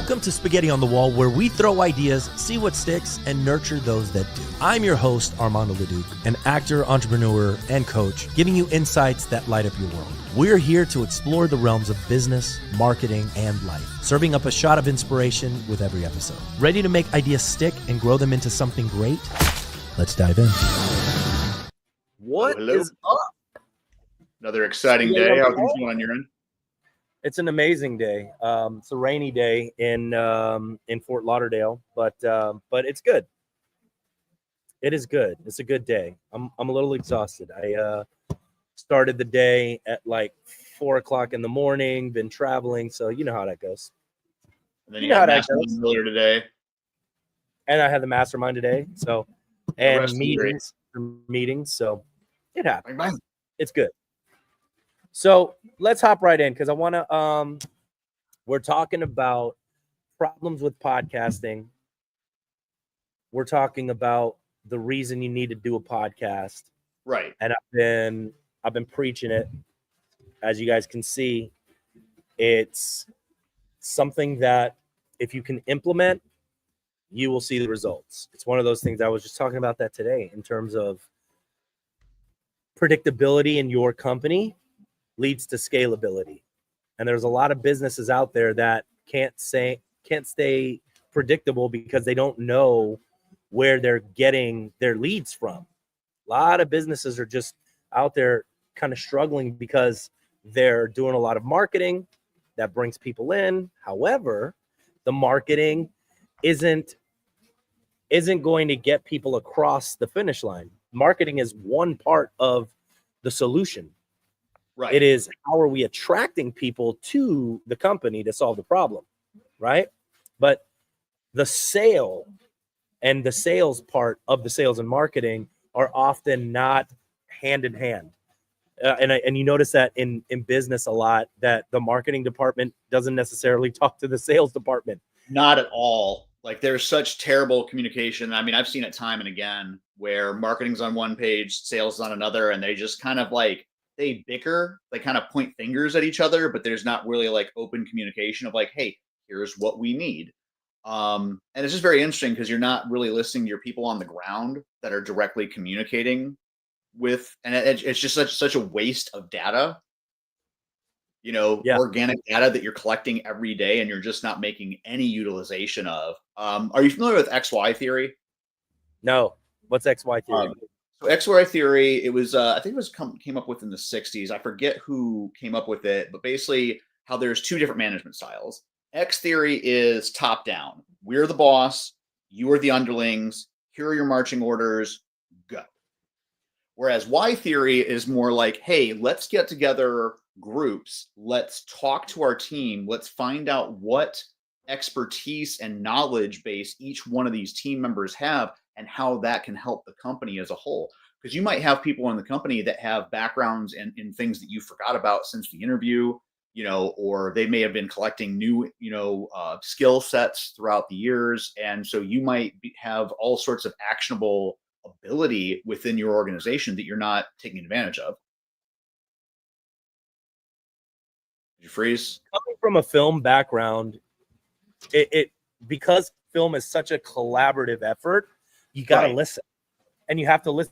Welcome to Spaghetti on the Wall, where we throw ideas, see what sticks, and nurture those that do. I'm your host, Armando Leduc, an actor, entrepreneur, and coach, giving you insights that light up your world. We're here to explore the realms of business, marketing, and life, serving up a shot of inspiration with every episode. Ready to make ideas stick and grow them into something great? Let's dive in. What is up? Another exciting day. How are things going on your end? It's an amazing day. It's a rainy day in Fort Lauderdale, but it's good. It is good. It's a good day. I'm a little exhausted. I started the day at like 4 o'clock in the morning. Been traveling, so you know how that goes. And then you had mastermind earlier today, and I had the mastermind today. So and meetings. So it happened. Bang, bang. It's good. So let's hop right in because I want to. We're talking about problems with podcasting. We're talking about the reason you need to do a podcast, right? And I've been preaching it. As you guys can see, it's something that if you can implement, you will see the results. It's one of those things I was just talking about that today in terms of predictability in your company leads to scalability. And there's a lot of businesses out there that can't stay predictable because they don't know where they're getting their leads from. A lot of businesses are just out there kind of struggling because they're doing a lot of marketing that brings people in. However, the marketing isn't going to get people across the finish line. Marketing is one part of the solution. Right. It is how are we attracting people to the company to solve the problem, right? But the sale and the sales part of the sales and marketing are often not hand in hand. And you notice that in business a lot, that the marketing department doesn't necessarily talk to the sales department. Not at all. Like there's such terrible communication. I mean, I've seen it time and again where marketing's on one page, sales is on another, and they just kind of like, they bicker, they kind of point fingers at each other, but there's not really like open communication of like, hey, here's what we need. And it's just very interesting because you're not really listening to your people on the ground that are directly communicating with, and it's just such a waste of data, organic data that you're collecting every day and you're just not making any utilization of. Are you familiar with XY theory? No. What's XY theory? So XY theory, it was, I think it was came up with in the 60s. I forget who came up with it, but basically how there's two different management styles. X theory is top down. We're the boss. You are the underlings. Here are your marching orders. Go. Whereas Y theory is more like, hey, let's get together groups. Let's talk to our team. Let's find out what expertise and knowledge base each one of these team members have and how that can help the company as a whole. Because you might have people in the company that have backgrounds in things that you forgot about since the interview, or they may have been collecting new, skill sets throughout the years. And so you might have all sorts of actionable ability within your organization that you're not taking advantage of. Did you freeze? Coming from a film background, it because film is such a collaborative effort, you got to listen, and you have to listen.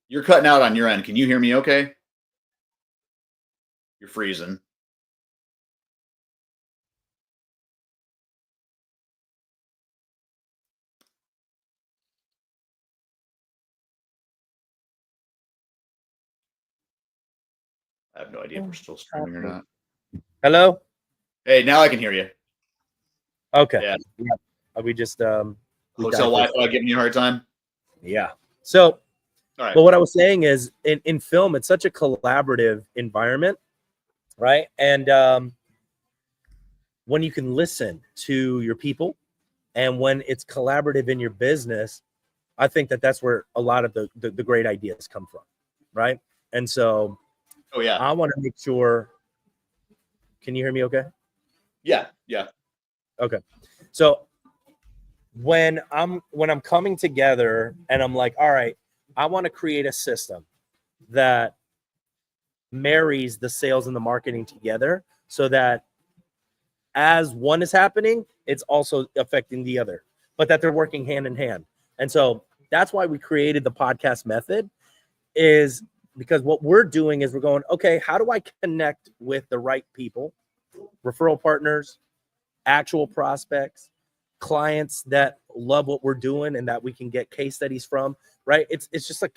You're cutting out on your end. Can you hear me okay? You're freezing. I have no idea if we're still streaming or not. Hello? Hey, now I can hear you. Okay. Yeah. We just hotel Wi-Fi giving you a hard time? Yeah. So, all right. But what I was saying is in film, it's such a collaborative environment, right? And when you can listen to your people and when it's collaborative in your business, I think that's where a lot of the great ideas come from, right? And so I want to make sure. Can you hear me okay? Yeah. Okay. So when I'm coming together and I'm like, all right, I want to create a system that marries the sales and the marketing together so that as one is happening, it's also affecting the other, but that they're working hand in hand. And so that's why we created the podcast method, is because what we're doing is we're going, okay, how do I connect with the right people, referral partners, actual prospects, clients that love what we're doing and that we can get case studies from, right? It's just a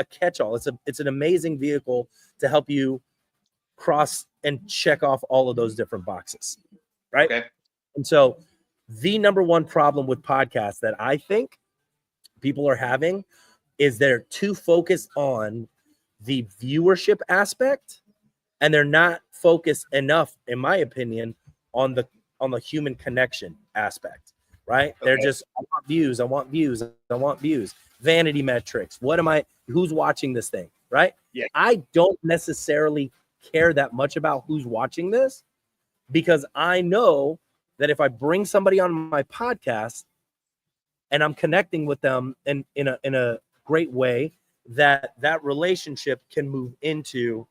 catch-all. It's an amazing vehicle to help you cross and check off all of those different boxes, right? Okay. And so the number one problem with podcasts that I think people are having is they're too focused on the viewership aspect, and they're not focused enough, in my opinion, on the human connection aspect, right? Okay. They're just, I want views, I want views, I want views, vanity metrics. Who's watching this thing, right? Yeah. I don't necessarily care that much about who's watching this, because I know that if I bring somebody on my podcast and I'm connecting with them in a great way, that relationship can move into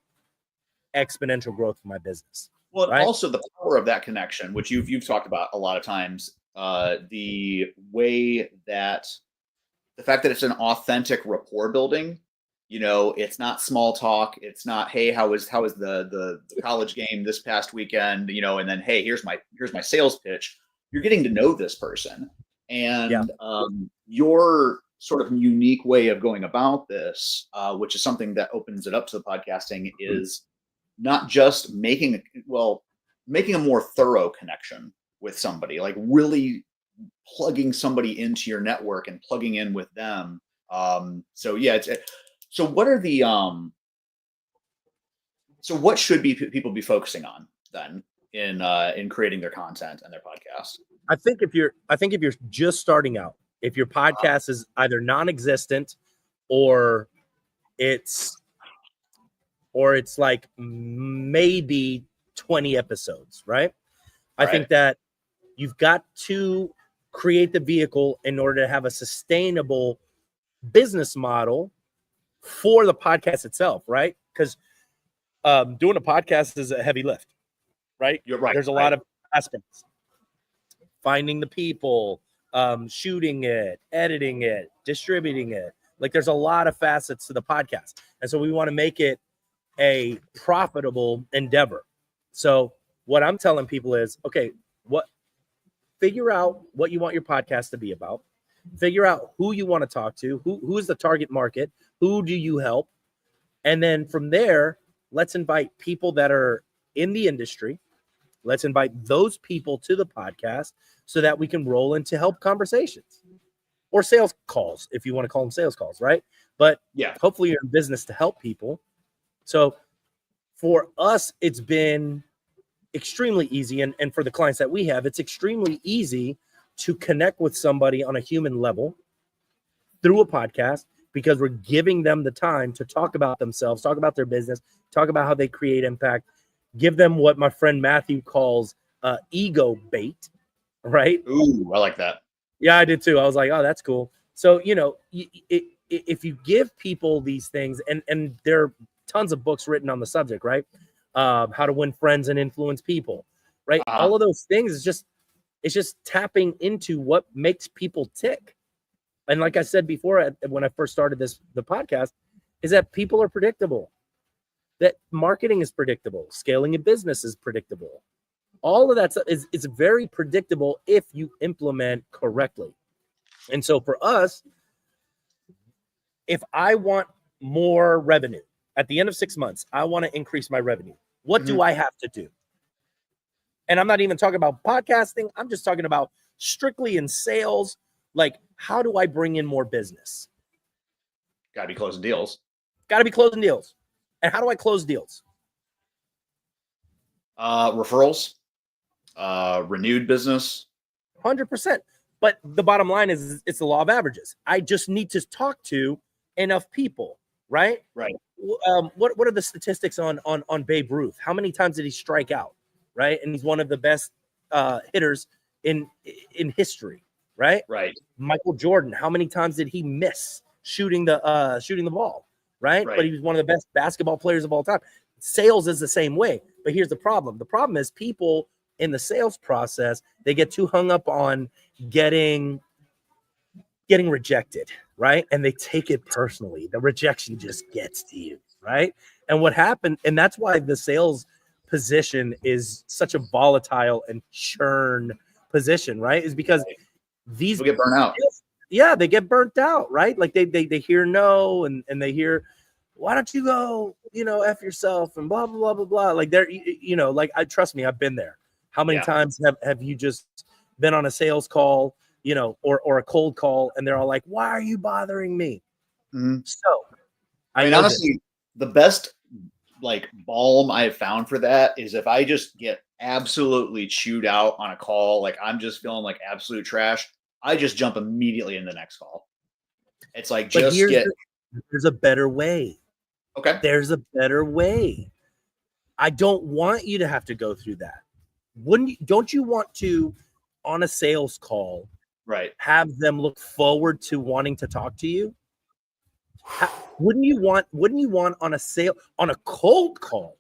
exponential growth for my business. Well, right? Also the power of that connection, which you've talked about a lot of times, the way that the fact that it's an authentic rapport building, it's not small talk. It's not, hey, how was the college game this past weekend, and then, hey, here's my sales pitch. You're getting to know this person, and your sort of unique way of going about this, which is something that opens it up to the podcasting, is not just making a more thorough connection with somebody, like really plugging somebody into your network and plugging in with them. So what are the so what should people be focusing on then in creating their content and their podcast? I think if you're just starting out, if your podcast is either non-existent or it's like maybe 20 episodes, right? I think that you've got to create the vehicle in order to have a sustainable business model for the podcast itself, right? Because doing a podcast is a heavy lift, right? You're right. There's a lot of aspects. Finding the people, shooting it, editing it, distributing it. Like, there's a lot of facets to the podcast. And so we want to make it a profitable endeavor. So what I'm telling people is, okay, figure out what you want your podcast to be about. Figure out who you want to talk to, who is the target market, who do you help? And then from there, let's invite people that are in the industry. Let's invite those people to the podcast so that we can roll into help conversations or sales calls, if you want to call them sales calls, right? But hopefully you're in business to help people. So for us, it's been extremely easy. And for the clients that we have, it's extremely easy to connect with somebody on a human level through a podcast, because we're giving them the time to talk about themselves, talk about their business, talk about how they create impact, give them what my friend Matthew calls ego bait, right? Ooh, I like that. Yeah, I did too. I was like, oh, that's cool. So, if you give people these things, and there are tons of books written on the subject, right? How to win friends and influence people, right? All of those things it's just tapping into what makes people tick. And like I said before, when I first started the podcast, is that people are predictable, that marketing is predictable, scaling a business is predictable. All of that stuff is very predictable if you implement correctly. And so for us, if I want more revenue at the end of 6 months, I want to increase my revenue. What do I have to do? And I'm not even talking about podcasting. I'm just talking about strictly in sales. Like, how do I bring in more business? Got to be closing deals. And how do I close deals? Referrals, renewed business. 100%. But the bottom line is, it's the law of averages. I just need to talk to enough people, right? Right. What are the statistics on Babe Ruth? How many times did he strike out, right? And he's one of the best hitters in history, right? Right. Michael Jordan, how many times did he miss shooting the ball, right? But he was one of the best basketball players of all time. Sales is the same way. But here's the problem. The problem is people in the sales process, they get too hung up on getting rejected, right? And they take it personally. The rejection just gets to you, right? And what happened, and that's why the sales position is such a volatile and churn position, right? Is because these People get burnt out. Yeah, they get burnt out, right? Like they hear no, and they hear, why don't you go, F yourself and blah, blah, blah, blah, blah. Like they're, like, trust me, I've been there. How many times have you just been on a sales call, or a cold call, and they're all like, why are you bothering me? Mm-hmm. So I mean, honestly, the best like balm I've found for that is if I just get absolutely chewed out on a call, like I'm just feeling like absolute trash, I just jump immediately in the next call. It's like, there's a better way. Okay. There's a better way. I don't want you to have to go through that. Don't you want to, on a sales call, right, have them look forward to wanting to talk to you? Wouldn't you want on a cold call?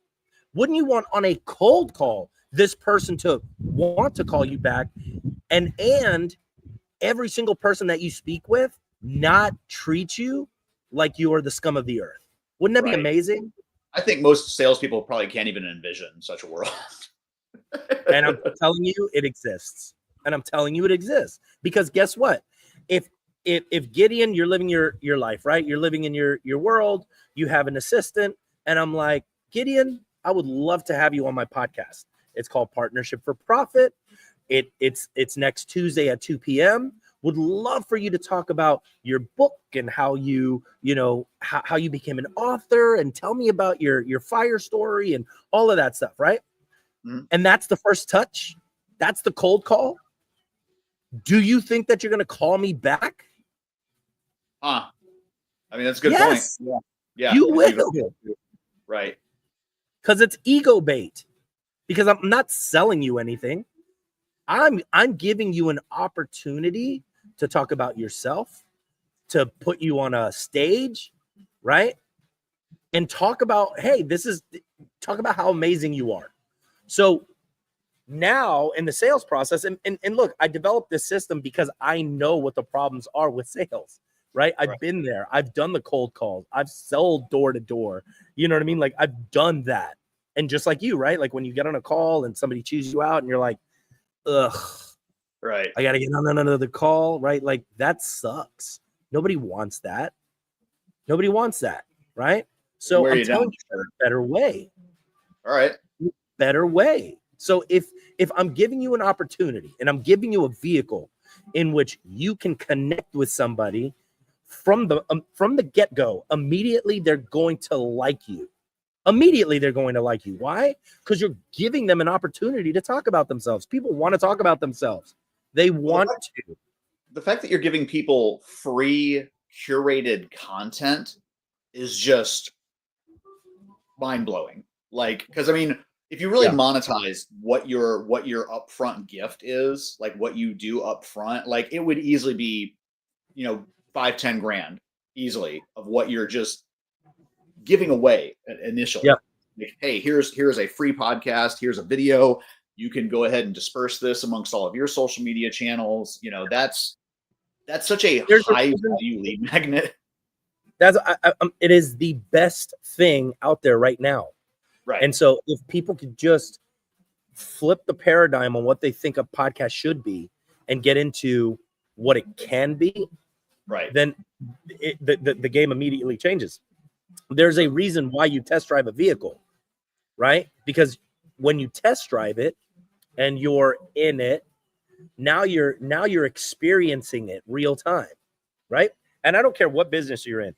Wouldn't you want on a cold call this person to want to call you back, and every single person that you speak with not treat you like you are the scum of the earth? Wouldn't that be amazing? I think most salespeople probably can't even envision such a world. And I'm telling you, it exists. Because guess what? If Gideon, you're living your life, right? You're living in your world. You have an assistant, and I'm like, Gideon, I would love to have you on my podcast. It's called Partnership for Profit. It's next Tuesday at 2 p.m. Would love for you to talk about your book and how you how you became an author, and tell me about your fire story and all of that stuff, right? Mm-hmm. And that's the first touch. That's the cold call. Do you think that you're going to call me back? I mean, that's a good point. Yeah. You will. Right. Because it's ego bait. Because I'm not selling you anything. I'm giving you an opportunity to talk about yourself, to put you on a stage, right? And talk about, talk about how amazing you are. So now in the sales process, and look, I developed this system because I know what the problems are with sales, right? I've been there. I've done the cold calls. I've sold door to door. You know what I mean? Like, I've done that. And just like you, right? Like when you get on a call and somebody chews you out and you're like, ugh, right, I got to get on another call, right? Like, that sucks. Nobody wants that. Right? So I'm telling you, a better way. All right. Better way. So if I'm giving you an opportunity and I'm giving you a vehicle in which you can connect with somebody from the get-go, immediately they're going to like you. Why? Because you're giving them an opportunity to talk about themselves. People want to talk about themselves. They want to. The fact that you're giving people free curated content is just mind-blowing. Like, because I mean, if you really monetize what your upfront gift is, like what you do upfront, like it would easily be, $5-10 grand easily of what you're just giving away initially. Yeah. Like, hey, here's a free podcast. Here's a video. You can go ahead and disperse this amongst all of your social media channels. That's such a high value lead magnet. It is the best thing out there right now. Right. And so if people could just flip the paradigm on what they think a podcast should be and get into what it can be, right, then the game immediately changes. There's a reason why you test drive a vehicle, right? Because when you test drive it and you're in it, now you're experiencing it real time, right? And I don't care what business you're in,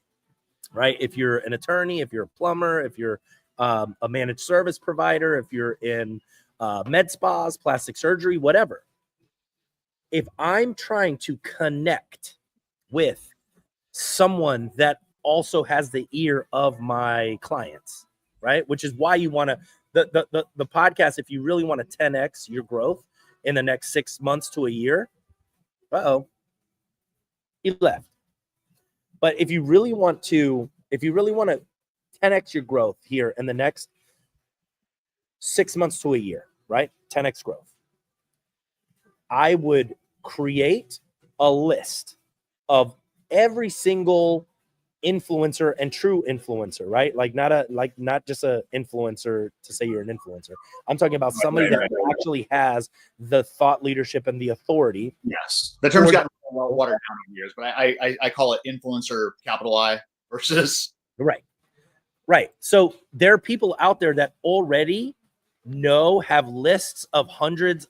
right? If you're an attorney, if you're a plumber, if you're a managed service provider, if you're in med spas, plastic surgery, whatever. If I'm trying to connect with someone that also has the ear of my clients, right? Which is why you want to, the podcast, if you really want to 10x your growth in the next 6 months to a year, he left. But if you really want to 10x your growth here in the next 6 months to a year, right? 10x growth. I would create a list of every single influencer and true influencer, right? Like not just a influencer to say you're an influencer. I'm talking about somebody that actually has the thought leadership and the authority. Yes, the term's gotten well watered down in years, but I call it influencer, capital I, versus Right. So there are people out there that already have lists of hundreds,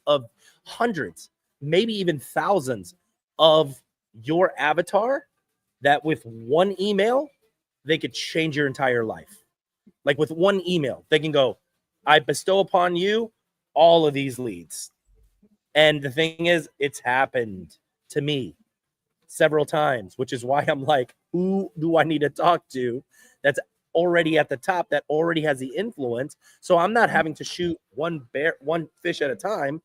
maybe even thousands of your avatar, that with one email, they could change your entire life. Like with one email, they can go, I bestow upon you all of these leads. And the thing is, it's happened to me several times, which is why I'm like, who do I need to talk to that's already at the top, that already has the influence? So I'm not having to shoot one fish at a time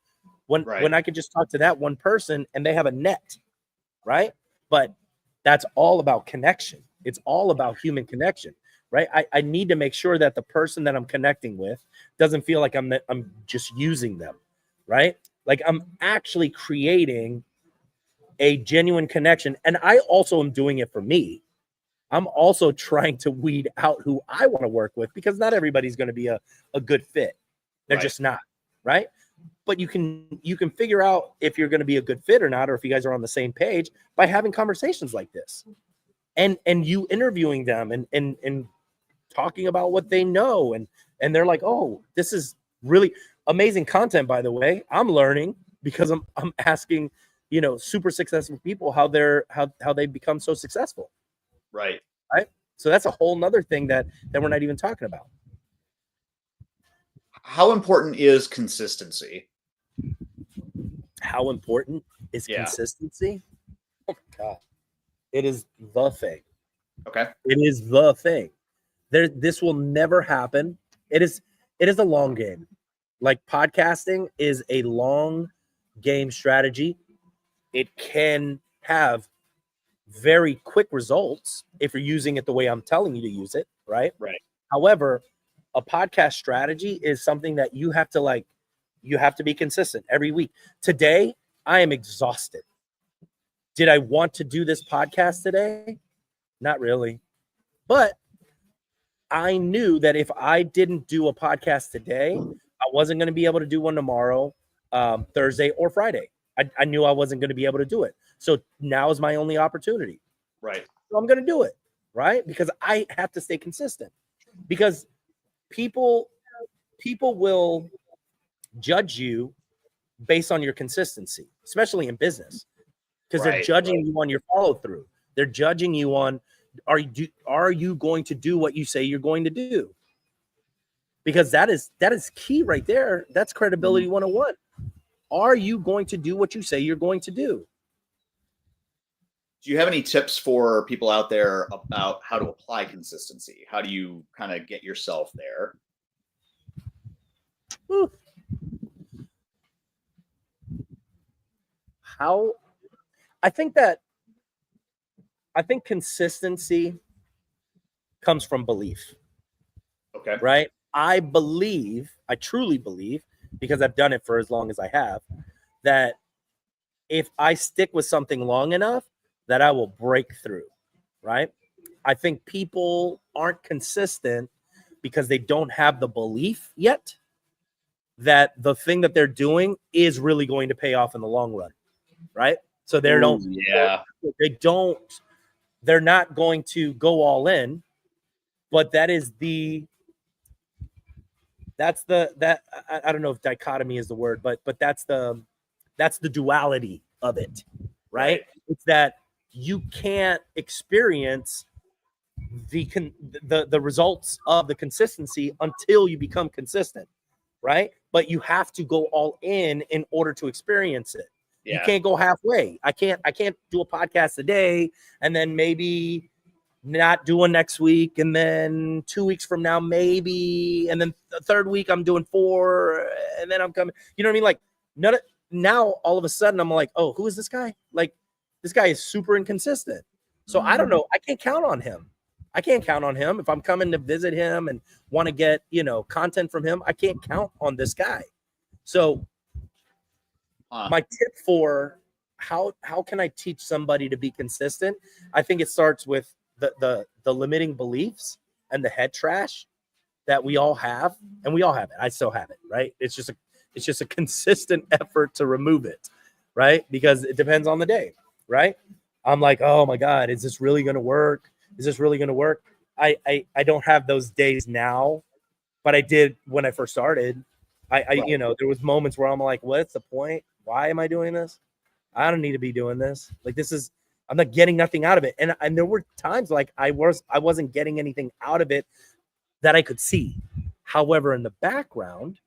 when I could just talk to that one person and they have a net, right? But that's all about connection. It's all about human connection, right? I need to make sure that the person that I'm connecting with doesn't feel like I'm just using them, right? Like I'm actually creating a genuine connection. And I also am doing it for me. I'm also trying to weed out who I want to work with, because not everybody's going to be a good fit. They're just not, right? But you can figure out if you're going to be a good fit or not, or if you guys are on the same page by having conversations like this, and you interviewing them and talking about what they know, and they're like, oh, this is really amazing content, by the way. I'm learning because I'm asking, super successful people how they become so successful. Right. So that's a whole nother thing that we're not even talking about. How important is consistency? How important is consistency? Oh my God. It is the thing. Okay. It is the thing. This will never happen. It is a long game. Like podcasting is a long game strategy. It can have very quick results if you're using it the way I'm telling you to use it, right? Right. However, a podcast strategy is something that you have to be consistent every week. Today, I am exhausted. Did I want to do this podcast today? Not really. But I knew that if I didn't do a podcast today, I wasn't going to be able to do one tomorrow, Thursday or Friday. I knew I wasn't going to be able to do it. So now is my only opportunity. Right. So I'm going to do it, right? Because I have to stay consistent. Because people will judge you based on your consistency, especially in business, because they're judging you on your follow through. They're judging you on, are you going to do what you say you're going to do? Because that is key right there. That's credibility 101. Are you going to do what you say you're going to do? Do you have any tips for people out there about how to apply consistency? How do you kind of get yourself there? I think consistency comes from belief. Okay. Right? I truly believe, because I've done it for as long as I have, that if I stick with something long enough, that I will break through, right? I think people aren't consistent because they don't have the belief yet that the thing that they're doing is really going to pay off in the long run, right? So they're not going to go all in, but I don't know if dichotomy is the word, but that's the duality of it, right? It's that you can't experience the results of the consistency until you become consistent, right? But you have to go all in order to experience it. You can't go halfway. I can't do a podcast a day and then maybe not do one next week, and then 2 weeks from now maybe, and then the third week I'm doing 4, and then I'm coming. You know what I mean? Like now all of a sudden I'm like, oh, who is this guy? Like, this guy is super inconsistent. So I don't know. I can't count on him. I can't count on him. If I'm coming to visit him and want to get, content from him, I can't count on this guy. So my tip for how can I teach somebody to be consistent? I think it starts with the limiting beliefs and the head trash that we all have, and we all have it. I still have it, right? It's just a consistent effort to remove it, right? Because it depends on the day, right? I'm like, oh my God, is this really going to work? Is this really going to work? I don't have those days now, but I did when I first started. Right. There was moments where I'm like, what's the point? Why am I doing this? I don't need to be doing this. Like, I'm not getting nothing out of it. And there were times like I wasn't getting anything out of it that I could see. However, in the background,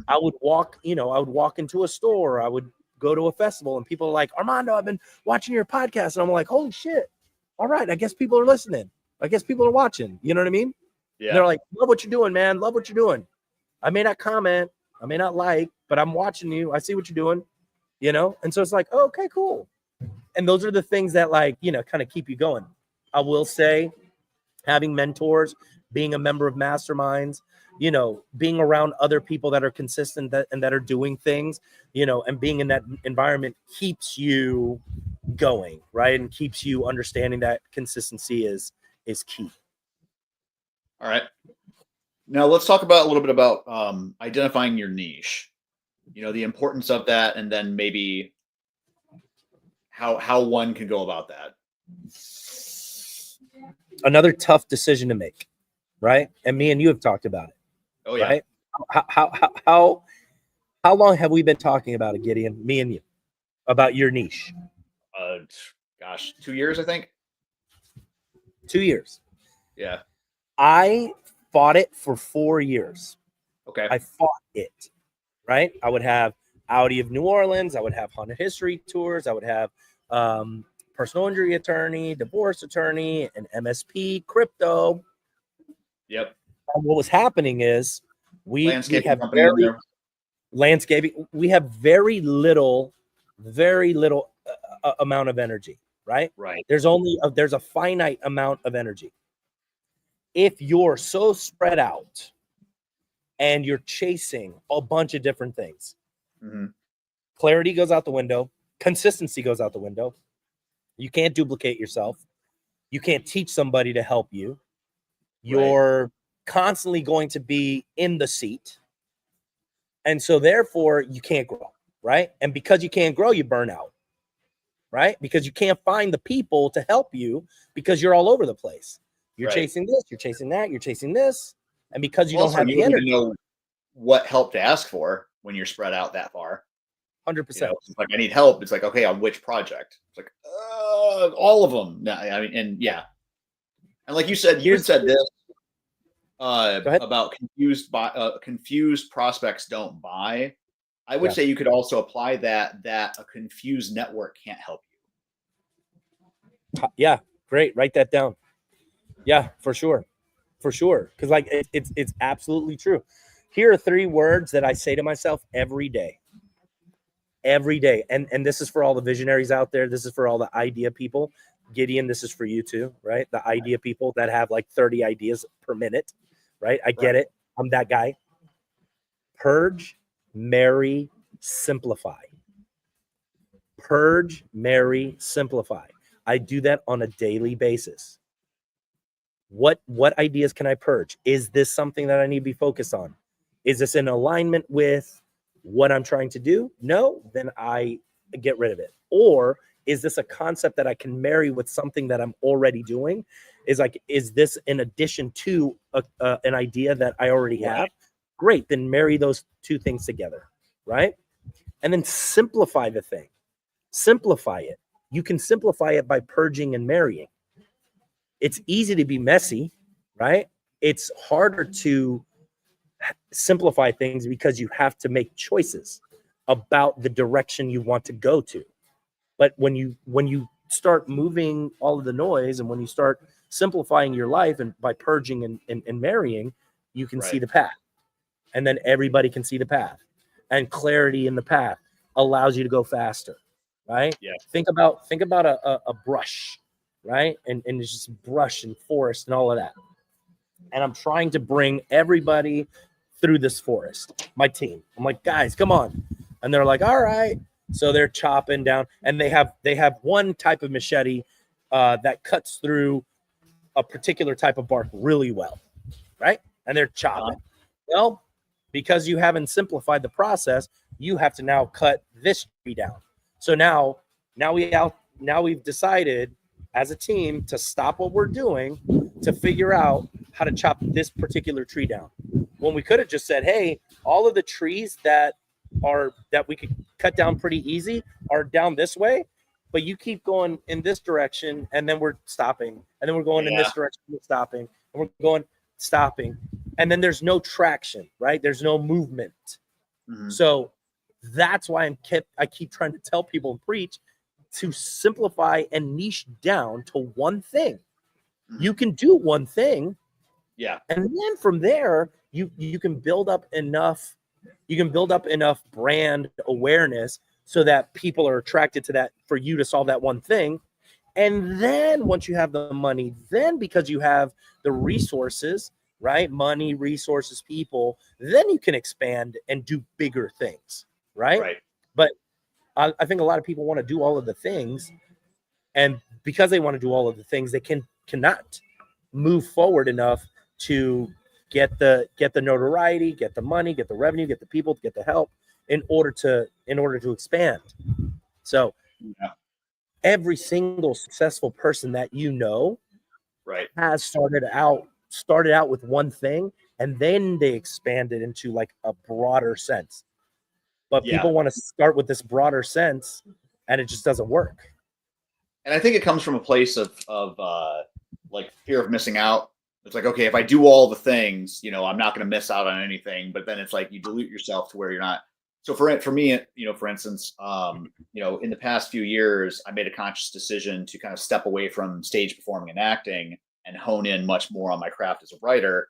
I would walk into a store, I would go to a festival, and people are like, Armando, I've been watching your podcast. And I'm like, holy shit. All right. I guess people are listening. I guess people are watching. You know what I mean? Yeah. And they're like, love what you're doing, man. Love what you're doing. I may not comment, I may not like, but I'm watching you. I see what you're doing, And so it's like, oh, okay, cool. And those are the things that kind of keep you going. I will say having mentors, being a member of masterminds, being around other people that are consistent and that are doing things, and being in that environment keeps you going, right? And keeps you understanding that consistency is key. All right. Now let's talk about a little bit about identifying your niche, the importance of that, and then maybe how one can go about that. Another tough decision to make, right? And me and you have talked about it. Oh yeah. Right? How long have we been talking about it, Gideon? Me and you, about your niche? 2 years, I think. 2 years. Yeah. I fought it for 4 years. Okay. I fought it, right? I would have Audi of New Orleans. I would have Haunted History Tours. I would have personal injury attorney, divorce attorney, an MSP, crypto. Yep. And what was happening is we have very little amount of energy, right? Right. There's a finite amount of energy. If you're so spread out and you're chasing a bunch of different things, clarity goes out the window, consistency goes out the window. You can't duplicate yourself. You can't teach somebody to help you. You're constantly going to be in the seat. And so therefore you can't grow, right? And because you can't grow, you burn out, right? Because you can't find the people to help you because you're all over the place. You're chasing this, you're chasing that, you're chasing this. And because you don't have the energy. You know what help to ask for when you're spread out that far. 100%. It's like, I need help. It's like, okay, on which project? It's like, all of them. No, I mean, and yeah. And like you said, you said this about confused prospects don't buy. I would say you could also apply that a confused network can't help you. Yeah, great. Write that down. Yeah, for sure. Because it's absolutely true. Here are 3 words that I say to myself every day. And this is for all the visionaries out there. This is for all the idea people. Gideon, this is for you too, right? The idea people that have like 30 ideas per minute, right? I get it. I'm that guy. Purge, marry, simplify. Purge, marry, simplify. I do that on a daily basis. What ideas can I purge? Is this something that I need to be focused on? Is this in alignment with what I'm trying to do? No, then I get rid of it. Or is this a concept that I can marry with something that I'm already doing? Is this in addition to an idea that I already have? Great, then marry those 2 things together, right? And then simplify the thing. Simplify it. You can simplify it by purging and marrying. It's easy to be messy, right? It's harder to simplify things because you have to make choices about the direction you want to go to. But when you start moving all of the noise, and when you start simplifying your life and by purging and marrying, you can see the path. And then everybody can see the path. And clarity in the path allows you to go faster, right? Yeah. Think about a brush. right? And it's just brush and forest and all of that. And I'm trying to bring everybody through this forest, my team. I'm like, guys, come on. And they're like, all right. So they're chopping down, and they have one type of machete that cuts through a particular type of bark really well, right? And they're chopping. Well, because you haven't simplified the process, you have to now cut this tree down. So now we've decided as a team to stop what we're doing to figure out how to chop this particular tree down. When we could have just said, hey, all of the trees that we could cut down pretty easy are down this way, but you keep going in this direction, and then we're stopping, and then we're going in this direction, we're stopping, and we're going stopping, and then there's no traction, right? There's no movement. Mm-hmm. So that's why I keep trying to tell people and preach to simplify and niche down to one thing. Mm-hmm. You can do one thing, and then from there you can build up enough brand awareness so that people are attracted to that, for you to solve that one thing. And then once you have the money, then because you have the resources, right? Money, resources, people, then you can expand and do bigger things, right? Right. But I think a lot of people want to do all of the things, and because they want to do all of the things, they cannot move forward enough to get the notoriety, get the money, get the revenue, get the people, get the help in order to expand. So every single successful person that you know has started out with one thing, and then they expanded into like a broader sense. But people want to start with this broader sense, and it just doesn't work. And I think it comes from a place of like fear of missing out. It's like, okay, if I do all the things, I'm not going to miss out on anything. But then it's like you dilute yourself to where you're not. So for me, for instance, in the past few years, I made a conscious decision to kind of step away from stage performing and acting and hone in much more on my craft as a writer.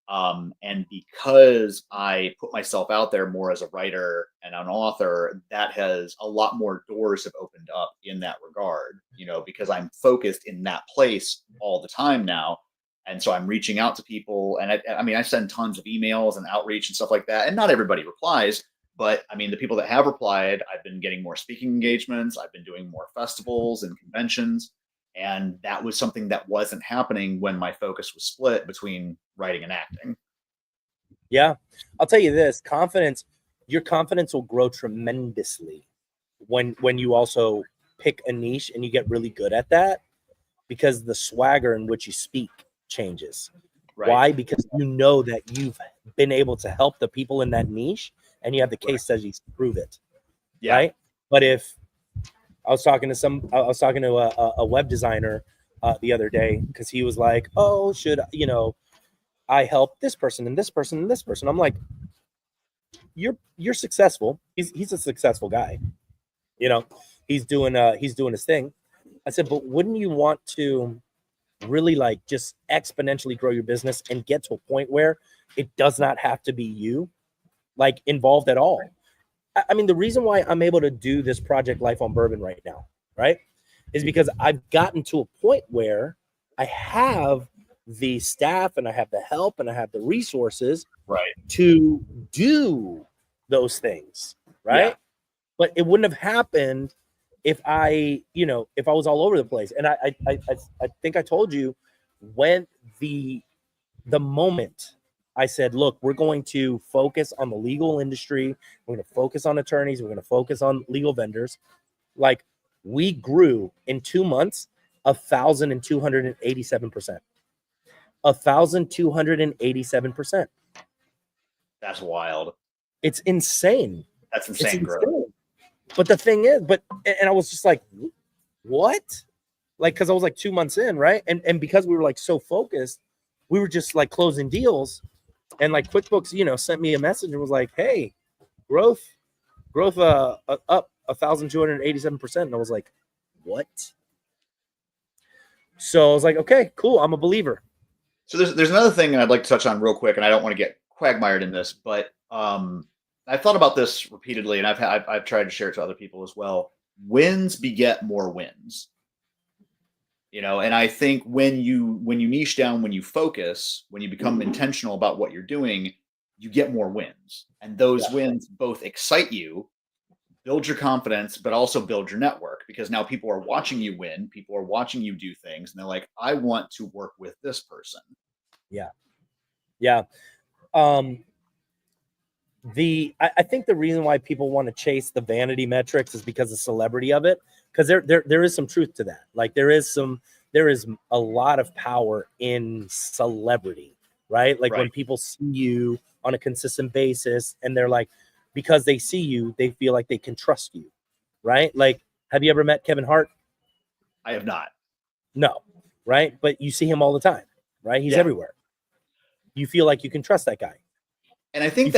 And because I put myself out there more as a writer and an author, that has a lot more doors have opened up in that regard, because I'm focused in that place all the time now. And so I'm reaching out to people, and I send tons of emails and outreach and stuff like that. And not everybody replies, but the people that have replied, I've been getting more speaking engagements. I've been doing more festivals and conventions. And that was something that wasn't happening when my focus was split between writing and acting. Yeah. I'll tell you this, your confidence will grow tremendously when you also pick a niche and you get really good at that, because the swagger in which you speak changes. Right. Why? Because you know that you've been able to help the people in that niche, and you have the case studies to prove it. Yeah. Right. But if I was talking to a web designer the other day, because he was like, oh, should I help this person and this person and this person? I'm like, you're successful. He's a successful guy. He's doing his thing. I said, but wouldn't you want to really like just exponentially grow your business and get to a point where it does not have to be you like involved at all? The reason why I'm able to do this project Life on Bourbon right now, right, is because I've gotten to a point where I have the staff and I have the help and I have the resources to do those things, right? Yeah. But it wouldn't have happened if I was all over the place. And I think I told you, when the moment I said, look, we're going to focus on the legal industry, we're going to focus on attorneys, we're going to focus on legal vendors, like, we grew in 2 months 1,287%. 1,287%. That's wild. It's insane. That's insane growth. But the thing is, and I was just like, what? Like, because I was like 2 months in, right? And because we were like so focused, we were just like closing deals. And like QuickBooks, sent me a message and was like, hey, growth up 1,287%. And I was like, what? So I was like, okay, cool. I'm a believer. So there's another thing I'd like to touch on real quick, and I don't want to get quagmired in this, but I've thought about this repeatedly, and I've tried to share it to other people as well. Wins beget more wins. And I think when you niche down, when you focus, when you become intentional about what you're doing, you get more wins. And those wins both excite you, build your confidence, but also build your network, because now people are watching you win, people are watching you do things, and they're like, I want to work with this person. Yeah. Yeah. I think the reason why people want to chase the vanity metrics is because of celebrity of it, because there is some truth to that. Like there is a lot of power in celebrity, right? Like when people see you on a consistent basis and they're like, because they see you, they feel like they can trust you, right? Like, have you ever met Kevin Hart? I have not. No, right? But you see him all the time, right? He's everywhere. You feel like you can trust that guy. And I think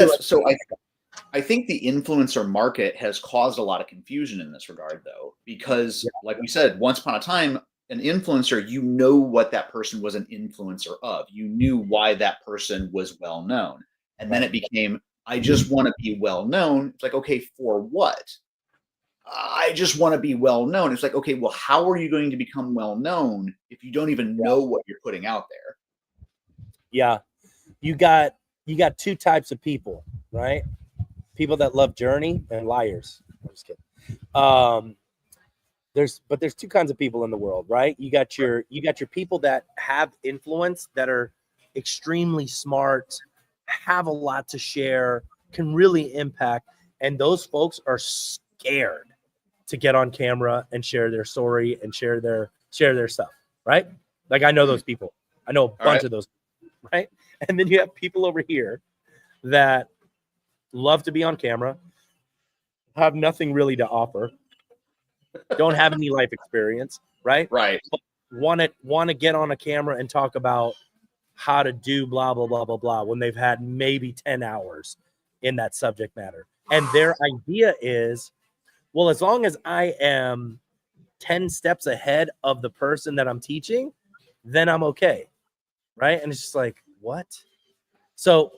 I think the influencer market has caused a lot of confusion in this regard, though, because like we said, once upon a time, an influencer, you know what that person was an influencer of. You knew why that person was well known. And then it became, I just want to be well known. It's like, okay, for what? I just want to be well known. It's like, okay, well, how are you going to become well known if you don't even know what you're putting out there? Yeah. You got two types of people, right? People that love journey and liars. I'm just kidding. There's two kinds of people in the world, right? You got your people that have influence, that are extremely smart, have a lot to share, can really impact, and those folks are scared to get on camera and share their story and share their stuff, right? Like I know those people. I know a bunch of those, right? And then you have people over here that love to be on camera, have nothing really to offer, don't have any life experience, right? Right. Want to get on a camera and talk about how to do blah, blah, blah, blah, blah, when they've had maybe 10 hours in that subject matter. And their idea is, well, as long as I am 10 steps ahead of the person that I'm teaching, then I'm okay, right? And it's just like, what? So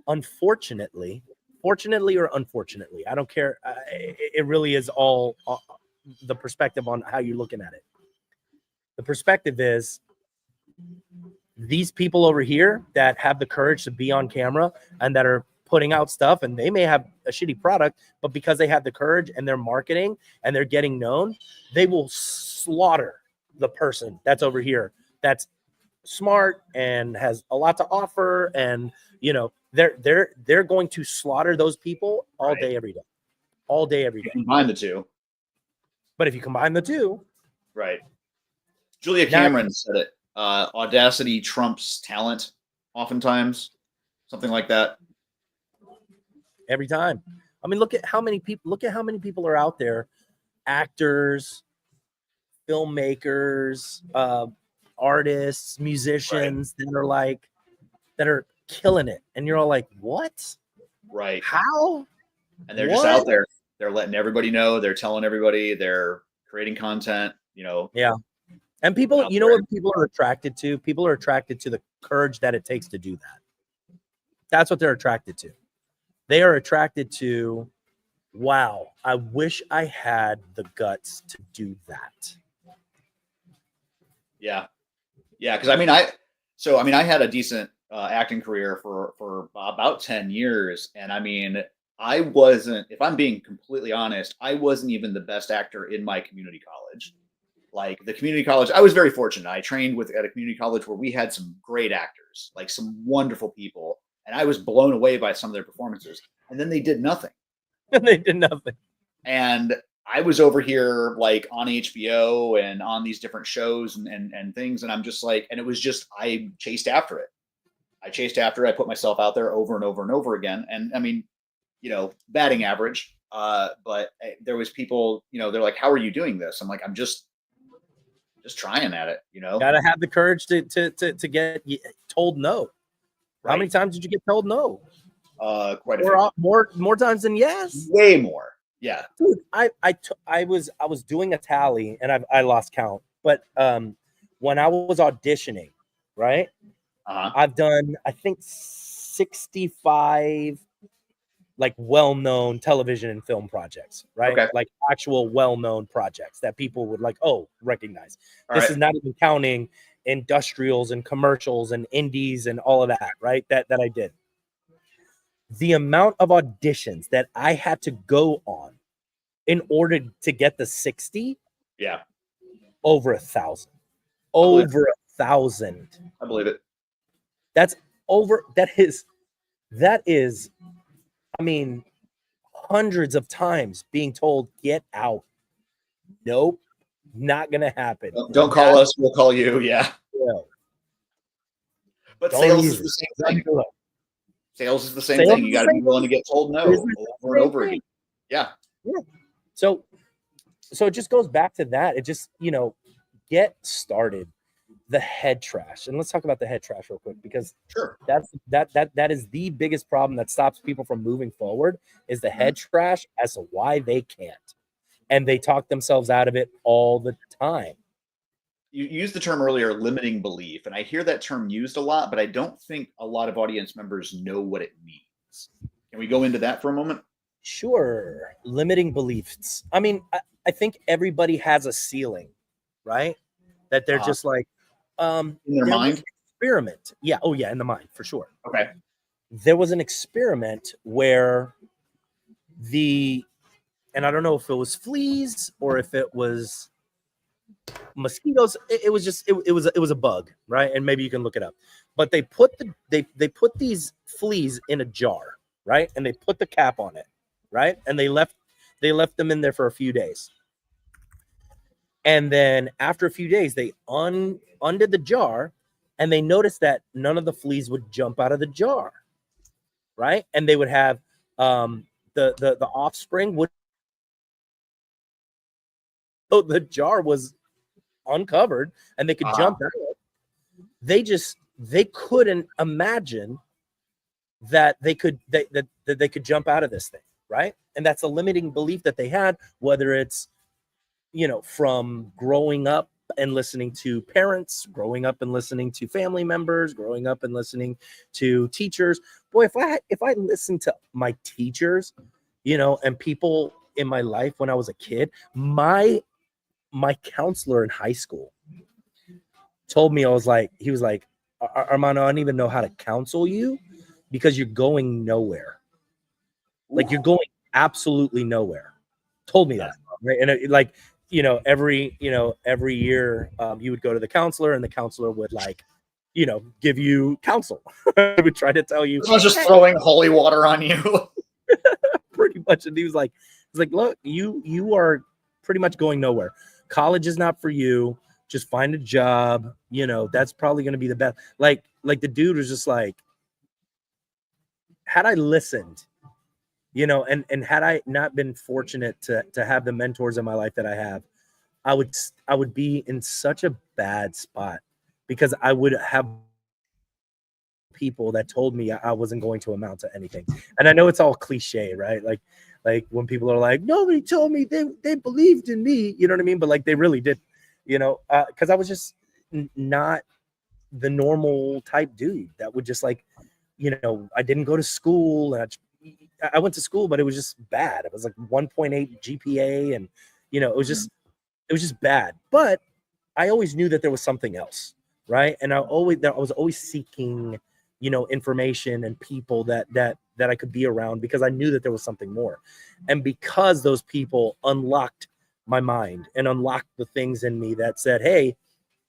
unfortunately, fortunately or unfortunately, I don't care. It really is all the perspective on how you're looking at it. The perspective is these people over here that have the courage to be on camera and that are putting out stuff, and they may have a shitty product, but because they have the courage and they're marketing and they're getting known, they will slaughter the person that's over here that's smart and has a lot to offer, and they're going to slaughter those people all day every day. Combine the two. But if you combine the two, right. Julia Cameron said it. Audacity trumps talent oftentimes, something like that. Every time. I mean, look at how many people are out there, actors, filmmakers, artists, musicians that are killing it, and you're all like, what? Right. How? And they're just out there. They're letting everybody know. They're telling everybody. They're creating content. Yeah. And people, what people are attracted to? People are attracted to the courage that it takes to do that. That's what they're attracted to. They are attracted to, wow, I wish I had the guts to do that. Yeah. Yeah. Because I had a decent acting career for about 10 years. And I mean, I wasn't, if I'm being completely honest, I wasn't even the best actor in my community college. Like the community college, I was very fortunate. I trained at a community college where we had some great actors, like some wonderful people. And I was blown away by some of their performances. And then they did nothing. And I was over here like on HBO and on these different shows and things. And I'm just like, and it was just, I chased after it. I put myself out there over and over and over again. And I mean, batting average. But there was people, they're like, how are you doing this? I'm like, I'm just trying at it, Gotta have the courage to get told no. Right. How many times did you get told no? Quite a few. More times than yes. Way more. Yeah. Dude, I was doing a tally and I lost count. But when I was auditioning, right? I've done, I think, 65 like well-known television and film projects, right? Okay. Like actual well-known projects that people would like, oh, recognize. All This right. is not even counting industrials and commercials and indies and all of that, right? That I did. The amount of auditions that I had to go on in order to get the 60, Yeah. over 1,000. believe it. Over 1,000. I believe it. That is, I mean, hundreds of times being told, get out. Nope, not gonna happen. Don't call us, we'll call you. Yeah. No, But don't sales use is the it. same thing. Don't do it. Sales is the same Sales thing. is You the got to be same willing to thing. get told no Business is the over and same over thing. again. Yeah. Yeah. So it just goes back to that. It just, get started. The head trash. And let's talk about the head trash real quick, because Sure. that is the biggest problem that stops people from moving forward, is the head trash as to why they can't. And they talk themselves out of it all the time. You used the term earlier, limiting belief, and I hear that term used a lot, but I don't think a lot of audience members know what it means. Can we go into that for a moment? Sure. Limiting beliefs. I mean, I think everybody has a ceiling, right? That they're just like, in their there mind? was an experiment. Yeah. Oh, yeah. In the mind, for sure. Okay. There was an experiment where and I don't know if it was fleas or if it was mosquitoes. It was just, it was a bug, right? And maybe you can look it up. But they put they put these fleas in a jar, right? And they put the cap on it, right? And they left them in there for a few days. And then after a few days, they undid the jar, and they noticed that none of the fleas would jump out of the jar, right? And they would have the offspring would. So the jar was uncovered, and they could jump out. They couldn't imagine that they could that they could jump out of this thing, right? And that's a limiting belief that they had, whether it's from growing up and listening to parents, growing up and listening to family members, growing up and listening to teachers. Boy, if I listened to my teachers, and people in my life when I was a kid, my counselor in high school told me, he was like, Armando, I don't even know how to counsel you because you're going nowhere. Like, you're going absolutely nowhere. Told me that, right? And every year you would go to the counselor, and the counselor would give you counsel. I would try to tell you. I was just throwing holy water on you. Pretty much. And he was like, look, you are pretty much going nowhere. College is not for you. Just find a job. That's probably going to be the best. Like the dude was just like, had I listened, and had I not been fortunate to have the mentors in my life that I have, I would be in such a bad spot, because I would have people that told me I wasn't going to amount to anything. And I know it's all cliche, right? Like when people are like, nobody told me, they believed in me, you know what I mean? But like, they really did, because I was just not the normal type dude that would just I didn't go to school, and I went to school, but it was just bad. It was like 1.8 GPA, and it was just bad. But I always knew that there was something else, right? And I was always seeking, information and people that I could be around, because I knew that there was something more. And because those people unlocked my mind and unlocked the things in me that said, hey,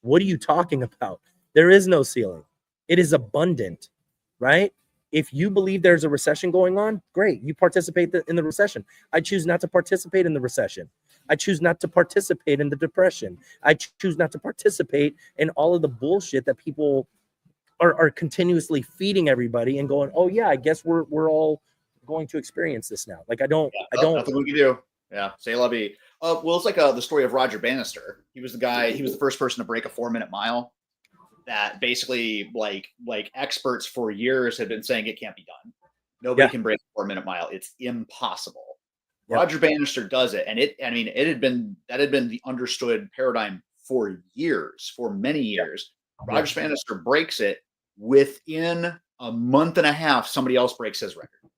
what are you talking about? There is no ceiling. It is abundant, right? If you believe there's a recession going on, great. You participate in the recession. I choose not to participate in the recession. I choose not to participate in the depression. I choose not to participate in all of the bullshit that people are continuously feeding everybody and going, oh yeah, I guess we're all going to experience this now. Like, I don't. Nothing we can do. Yeah, say la vie. Well, it's like the story of Roger Bannister. He was the first person to break a 4-minute mile. That basically, like experts for years had been saying it can't be done. Nobody can break a 4-minute mile. It's impossible. Yep. Roger Bannister does it, and that had been the understood paradigm for years, for many years. Yep. Roger Bannister breaks it. Within a month and a half, somebody else breaks his record.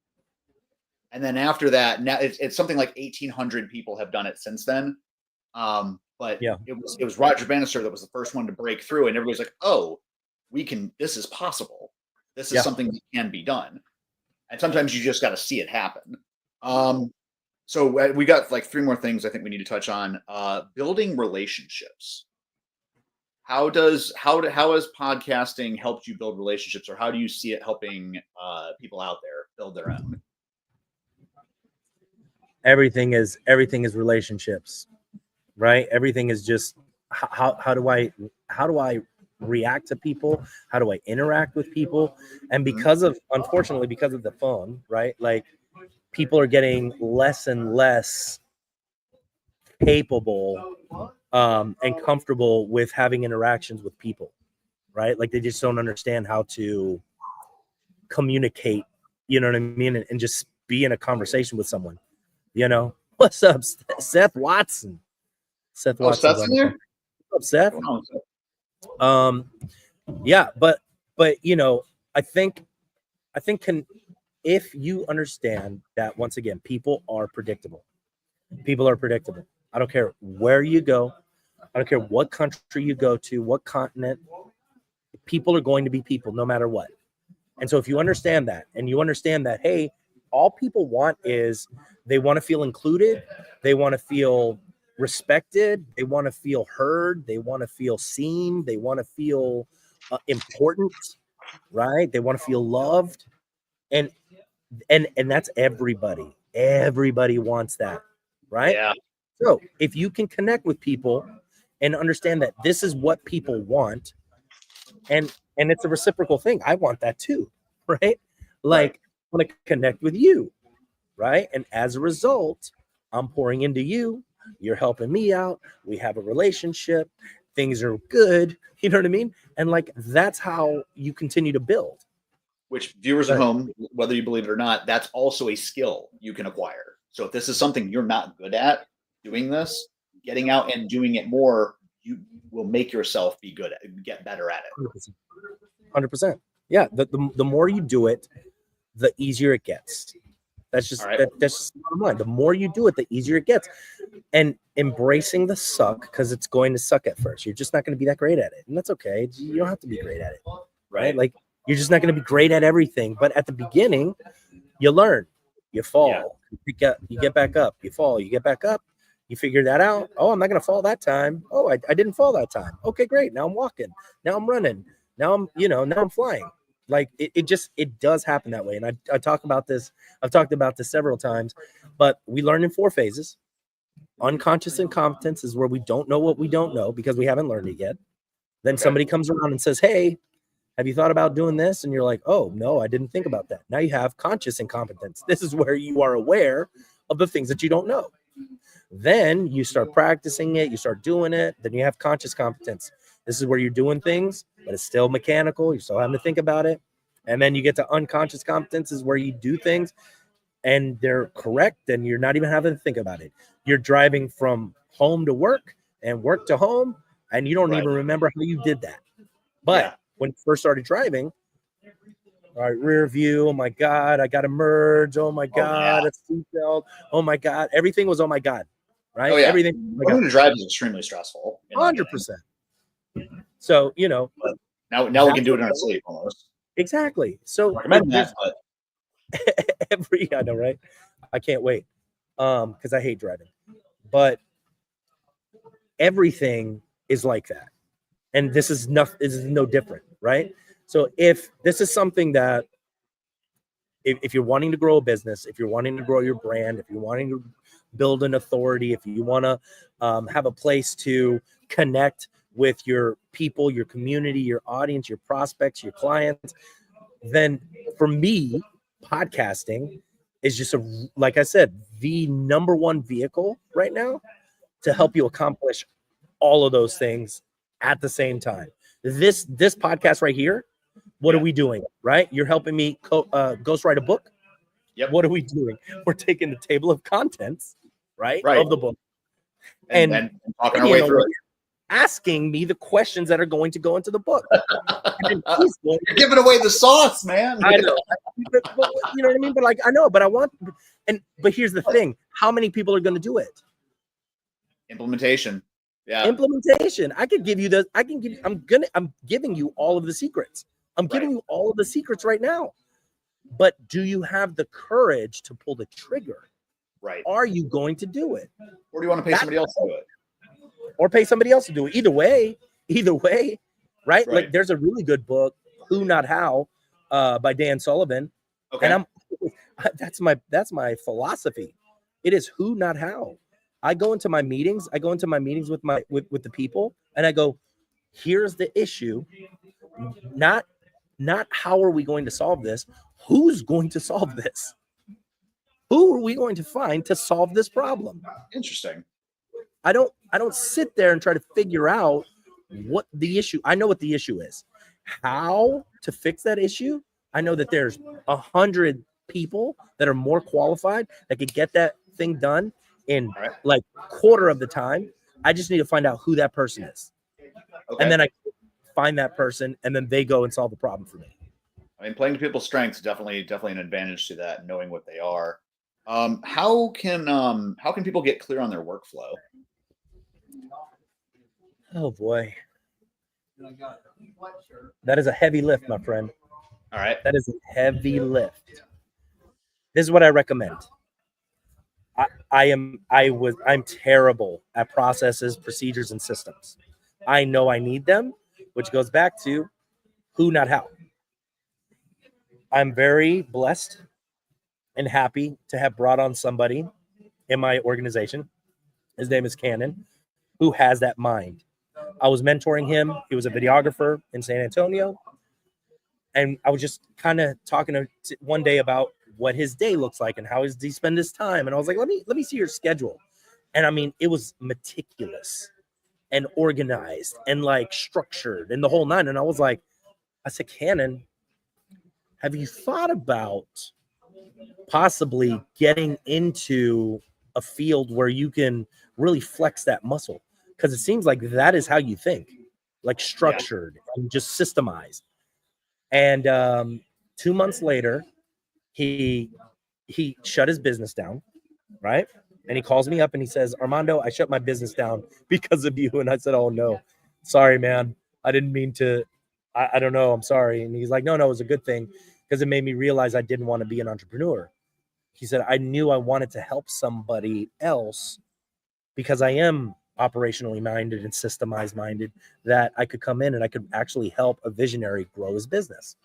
And then after that, now it's something like 1,800 people have done it since then. But Yeah. it was Roger Bannister that was the first one to break through, and everybody's like, oh, this is possible. This is something that can be done. And sometimes you just got to see it happen. So we got like 3 more things I think we need to touch on. Building relationships. How has podcasting helped you build relationships, or how do you see it helping people out there build their own? Everything is relationships, right? Everything is just how do I react to people? How do I interact with people? And unfortunately, because of the phone, right? Like, people are getting less and less capable and comfortable with having interactions with people, right? Like, they just don't understand how to communicate, you know what I mean? And just be in a conversation with someone, you know? What's up, Seth Watson? Seth Watson's Seth's on in the there? phone. What's up, Seth? Yeah, but you know, I think if you understand that, once again, people are predictable. I don't care where you go. I don't care what country you go to, what continent. People are going to be people no matter what. And so if you understand that, and you understand that, hey, all people want is they want to feel included. They want to feel respected. They want to feel heard. They want to feel seen. They want to feel important, right? They want to feel loved. And that's everybody. Everybody wants that, right? Yeah. So if you can connect with people and understand that this is what people want, and it's a reciprocal thing. I want that too, right? Like, I want to connect with you, right? And as a result, I'm pouring into you. You're helping me out. We have a relationship. Things are good. You know what I mean? And like, that's how you continue to build. Which, viewers at home, whether you believe it or not, that's also a skill you can acquire. So if this is something you're not good at, doing this, getting out and doing it more, you will make yourself be good at it, get better at it. 100%. Yeah. The more you do it, the easier it gets. That's just that's just the bottom line. The more you do it, the easier it gets. And embracing the suck, because it's going to suck at first. You're just not going to be that great at it. And that's okay. You don't have to be great at it. Right? Like, you're just not going to be great at everything. But at the beginning, you learn. You fall. Yeah. You get back up. You fall. You get back up. You figure that out. Oh, I'm not going to fall that time. Oh, I didn't fall that time. Okay, great. Now I'm walking. Now I'm running. Now I'm flying. Like, it does happen that way. And I talk about this. I've talked about this several times, but we learn in 4 phases. Unconscious incompetence is where we don't know what we don't know because we haven't learned it yet. Then somebody comes around and says, hey, have you thought about doing this? And you're like, oh, no, I didn't think about that. Now you have conscious incompetence. This is where you are aware of the things that you don't know. Then you start practicing it. You start doing it. Then you have conscious competence. This is where you're doing things, but it's still mechanical. You're still having to think about it. And then you get to unconscious competence, is where you do things and they're correct and you're not even having to think about it. You're driving from home to work and work to home, and you don't even remember how you did that. But when you first started driving, all right, rear view, oh my God, I got to merge. Oh my God, it's seatbelt. Oh my God, everything was, oh my God, right? Oh, yeah. Everything. Learning to drive is extremely stressful. 100%. So, but now we can do it in our sleep almost. Exactly. So I recommend that, but I know, right? I can't wait. Because I hate driving. But everything is like that. And this is no different, right? So if this is something that if you're wanting to grow a business, if you're wanting to grow your brand, if you're wanting to build an authority, if you want to have a place to connect with your people, your community, your audience, your prospects, your clients, then for me, podcasting is just like I said, the number one vehicle right now to help you accomplish all of those things at the same time. This podcast right here, what are we doing? Right? You're helping me ghostwrite a book. Yep. What are we doing? We're taking the table of contents, right. Of the book and talking our way through it. asking me the questions that are going to go into the book. And then he's going You're giving away the sauce, man. I know. But you know what I mean? But like, I know, but I want, but here's the thing. How many people are going to do it? Implementation. Yeah. Implementation. I could give you the, I'm giving you all of the secrets. I'm giving you all of the secrets right now. But do you have the courage to pull the trigger? Right. Are you going to do it? Or do you want to pay somebody else to do it? Or pay somebody else to do it? Either way, right? Right. Like there's a really good book, Who Not How, by Dan Sullivan. Okay. And that's my philosophy. It is who, not how. I go into my meetings with with the people, and I go, here's the issue. Not how are we going to solve this? Who's going to solve this? Who are we going to find to solve this problem? Interesting. I don't sit there and try to figure out what the issue. I know what the issue is. How to fix that issue? I know that there's 100 people that are more qualified that could get that thing done in like quarter of the time. I just need to find out who that person is. Okay. And then I find that person, and then they go and solve the problem for me. I mean, playing to people's strengths definitely an advantage to that, knowing what they are. How can people get clear on their workflow? Oh boy, that is a heavy lift, my friend. All right, that is a heavy lift. This is what I recommend. I'm terrible at processes, procedures, and systems. I know I need them, which goes back to who, not how. I'm very blessed and happy to have brought on somebody in my organization. His name is Cannon, who has that mind. I was mentoring him. He was a videographer in San Antonio. And I was just kind of talking to one day about what his day looks like and how does he spend his time. And I was like, let me see your schedule. And I mean, it was meticulous and organized and like structured and the whole nine. And I was like, I said, Cannon, have you thought about possibly getting into a field where you can really flex that muscle? Because it seems like that is how you think, like structured and just systemized. And 2 months later, he shut his business down, right? And he calls me up and he says, Armando, I shut my business down because of you. And I said, oh no, sorry, man. I didn't mean to. I don't know. I'm sorry. And he's like, no, it was a good thing because it made me realize I didn't want to be an entrepreneur. He said, I knew I wanted to help somebody else because I am operationally minded and systemized minded, that I could come in and I could actually help a visionary grow his business.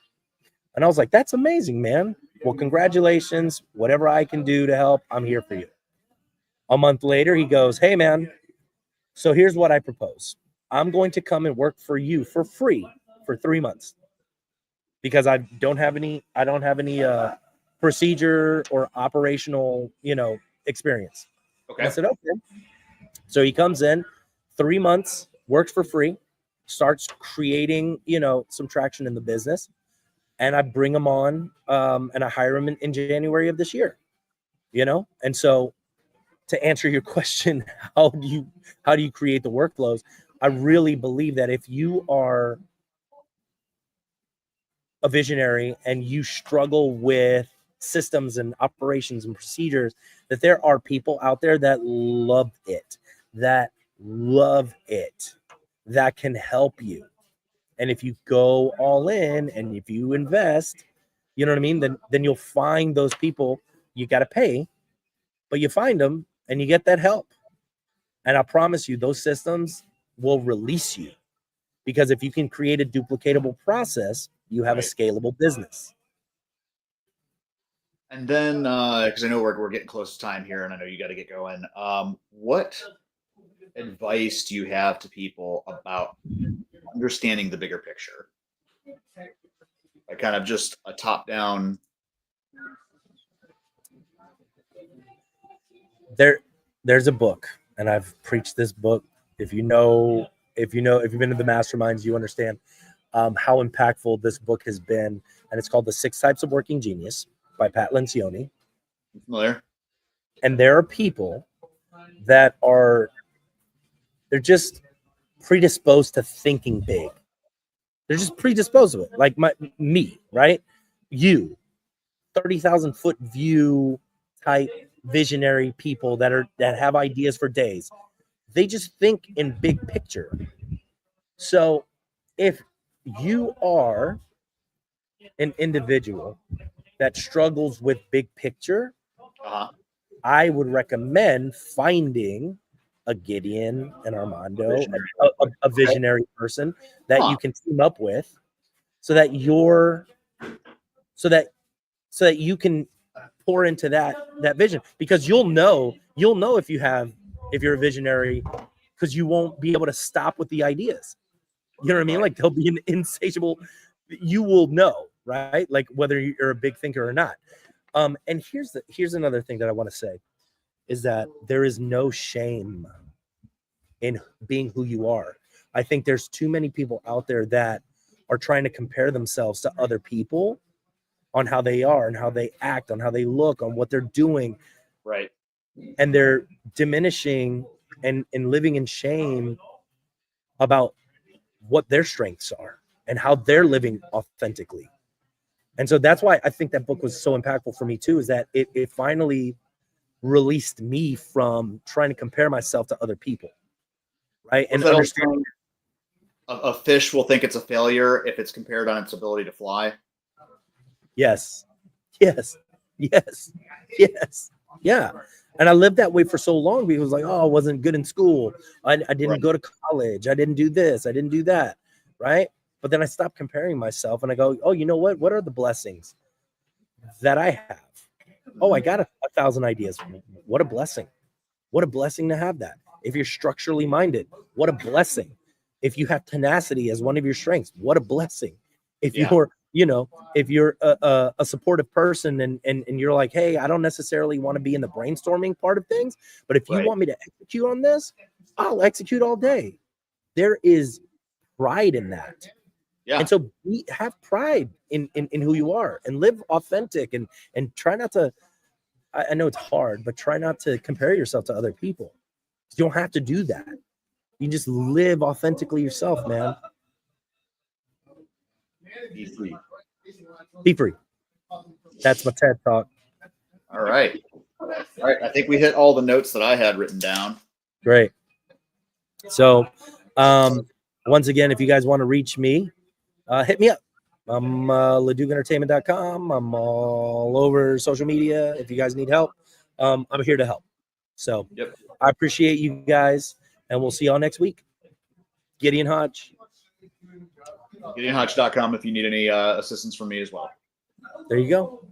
And I was like, that's amazing, man. Well, congratulations. Whatever I can do to help, I'm here for you. A month later, he goes, hey, man, so here's what I propose. I'm going to come and work for you for free for 3 months because I don't have any procedure or operational, experience. Okay. And I said, okay. So he comes in 3 months, works for free, starts creating, some traction in the business. And I bring him on and I hire him in January of this year, And so to answer your question, how do you create the workflows? I really believe that if you are a visionary and you struggle with systems and operations and procedures, that there are people out there that love it, that can help you. And if you go all in and if you invest, you know what I mean? Then you'll find those people. You got to pay, but you find them and you get that help. And I promise you, those systems will release you, because if you can create a duplicatable process, you have a scalable business. And then, because I know we're getting close to time here, and I know you got to get going. What advice do you have to people about understanding the bigger picture? Like kind of just a top-down. There's a book, and I've preached this book. If you've been to the masterminds, you understand how impactful this book has been. And it's called The 6 Types of Working Genius by Pat Lencioni. Familiar? And there are people that they're just predisposed to thinking big. They're just predisposed to it. Like me, right? You, 30,000 foot view type visionary people that have ideas for days. They just think in big picture. So if you are an individual that struggles with big picture, I would recommend finding a Gideon, an Armando, a visionary person that you can team up with, so that you can pour into that vision, because you'll know if you're a visionary, because you won't be able to stop with the ideas. You know what I mean? Like, there'll be an insatiable, you will know, right? Like, whether you're a big thinker or not. And here's another thing that I want to say is that there is no shame in being who you are. I think there's too many people out there that are trying to compare themselves to other people on how they are and how they act, on how they look, on what they're doing. Right. And they're diminishing and living in shame about what their strengths are and how they're living authentically. And so that's why I think that book was so impactful for me too, is that it finally released me from trying to compare myself to other people. Right. And understanding a fish will think it's a failure if it's compared on its ability to fly. Yes. Yeah. And I lived that way for so long because like, oh, I wasn't good in school. I didn't go to college. I didn't do this. I didn't do that. Right. But then I stopped comparing myself and I go, oh, you know what? What are the blessings that I have? Oh, I got 1,000 ideas. What a blessing. What a blessing to have that. If you're structurally minded, what a blessing. If you have tenacity as one of your strengths, what a blessing. If you're, if you're a supportive person and you're like, hey, I don't necessarily want to be in the brainstorming part of things, but if you want me to execute on this, I'll execute all day. There is pride in that. Yeah. And so have pride in who you are and live authentic and try not to, I know it's hard, but try not to compare yourself to other people. You don't have to do that. You just live authentically yourself, man. Be free. Be free. That's my TED talk. All right. I think we hit all the notes that I had written down. Great. So, once again, if you guys want to reach me, hit me up. I'm LeducEntertainment.com. I'm all over social media. If you guys need help, I'm here to help. So I appreciate you guys, and we'll see y'all next week. Gideon Hodge. GideonHodge.com if you need any assistance from me as well. There you go.